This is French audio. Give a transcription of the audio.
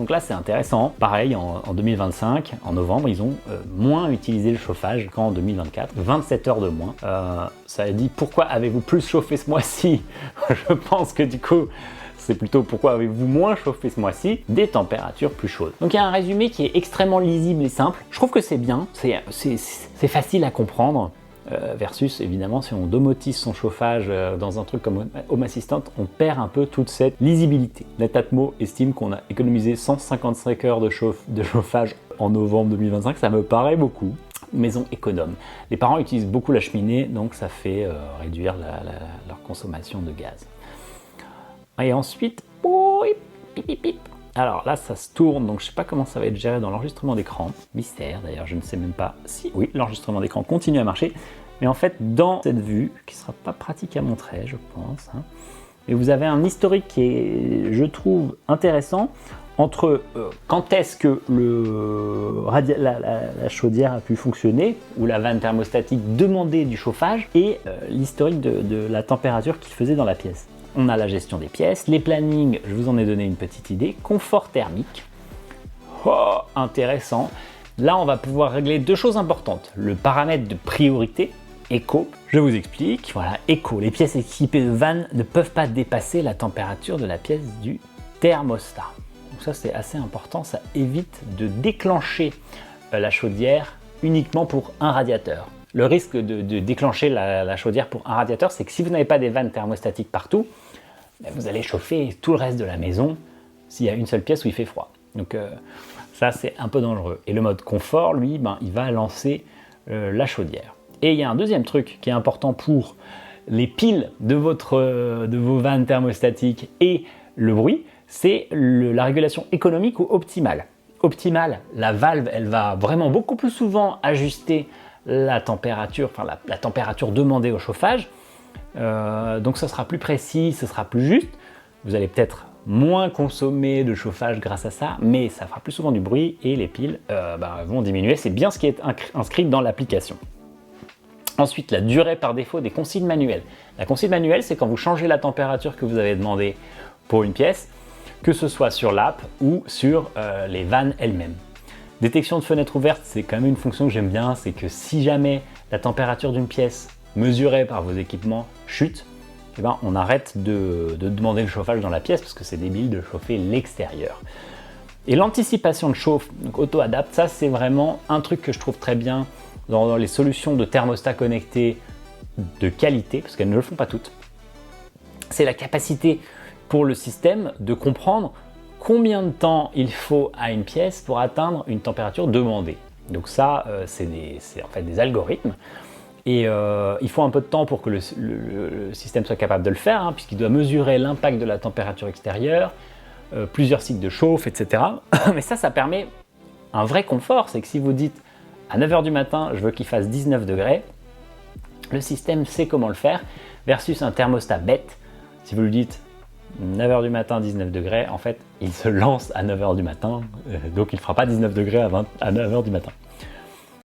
Donc là c'est intéressant, pareil en 2025, en novembre, ils ont moins utilisé le chauffage qu'en 2024, 27 heures de moins. Ça a dit pourquoi avez-vous plus chauffé ce mois-ci? Je pense que du coup, c'est plutôt pourquoi avez-vous moins chauffé ce mois-ci, des températures plus chaudes. Donc il y a un résumé qui est extrêmement lisible et simple. Je trouve que c'est bien, c'est facile à comprendre. Versus évidemment si on domotise son chauffage dans un truc comme Home Assistant, on perd un peu toute cette lisibilité. Netatmo estime qu'on a économisé 155 heures de chauffage en novembre 2025, ça me paraît beaucoup. Maison économe. Les parents utilisent beaucoup la cheminée, donc ça fait réduire leur consommation de gaz. Et ensuite, alors là ça se tourne, donc je ne sais pas comment ça va être géré dans l'enregistrement d'écran. Mystère d'ailleurs, je ne sais même pas si... Oui, l'enregistrement d'écran continue à marcher. Mais en fait, dans cette vue, qui ne sera pas pratique à montrer, je pense, et vous avez un historique qui est, je trouve, intéressant entre quand est-ce que la chaudière a pu fonctionner, ou la vanne thermostatique demandait du chauffage, et l'historique de la température qu'il faisait dans la pièce. On a la gestion des pièces, les plannings, je vous en ai donné une petite idée, confort thermique, oh, intéressant. Là, on va pouvoir régler deux choses importantes. Le paramètre de priorité, éco, je vous explique, voilà, éco. Les pièces équipées de vannes ne peuvent pas dépasser la température de la pièce du thermostat. Donc ça, c'est assez important, ça évite de déclencher la chaudière uniquement pour un radiateur. Le risque de déclencher la chaudière pour un radiateur, c'est que si vous n'avez pas des vannes thermostatiques partout, vous allez chauffer tout le reste de la maison s'il y a une seule pièce où il fait froid. Donc ça, c'est un peu dangereux. Et le mode confort, lui, il va lancer la chaudière. Et il y a un deuxième truc qui est important pour les piles de vos vannes thermostatiques et le bruit, c'est la régulation économique ou optimale. Optimale, la valve, elle va vraiment beaucoup plus souvent ajuster la température, enfin la température demandée au chauffage. Donc ça sera plus précis, ce sera plus juste. Vous allez peut-être moins consommer de chauffage grâce à ça, mais ça fera plus souvent du bruit et les piles vont diminuer. C'est bien ce qui est inscrit dans l'application. Ensuite, la durée par défaut des consignes manuelles. La consigne manuelle, c'est quand vous changez la température que vous avez demandé pour une pièce, que ce soit sur l'app ou sur les vannes elles-mêmes. Détection de fenêtres ouvertes, c'est quand même une fonction que j'aime bien, c'est que si jamais la température d'une pièce mesurée par vos équipements chute, on arrête de demander le chauffage dans la pièce parce que c'est débile de chauffer l'extérieur. Et l'anticipation de chauffe, donc auto-adapt, ça c'est vraiment un truc que je trouve très bien dans les solutions de thermostat connectés de qualité, parce qu'elles ne le font pas toutes. C'est la capacité pour le système de comprendre combien de temps il faut à une pièce pour atteindre une température demandée. Donc ça, c'est en fait des algorithmes. Et il faut un peu de temps pour que le système soit capable de le faire, puisqu'il doit mesurer l'impact de la température extérieure, plusieurs cycles de chauffe, etc. Mais ça permet un vrai confort, c'est que si vous dites à 9h du matin, je veux qu'il fasse 19 degrés, le système sait comment le faire, versus un thermostat bête, si vous lui dites 9h du matin, 19 degrés, en fait, il se lance à 9h du matin, donc il ne fera pas 19 degrés à 9h du matin.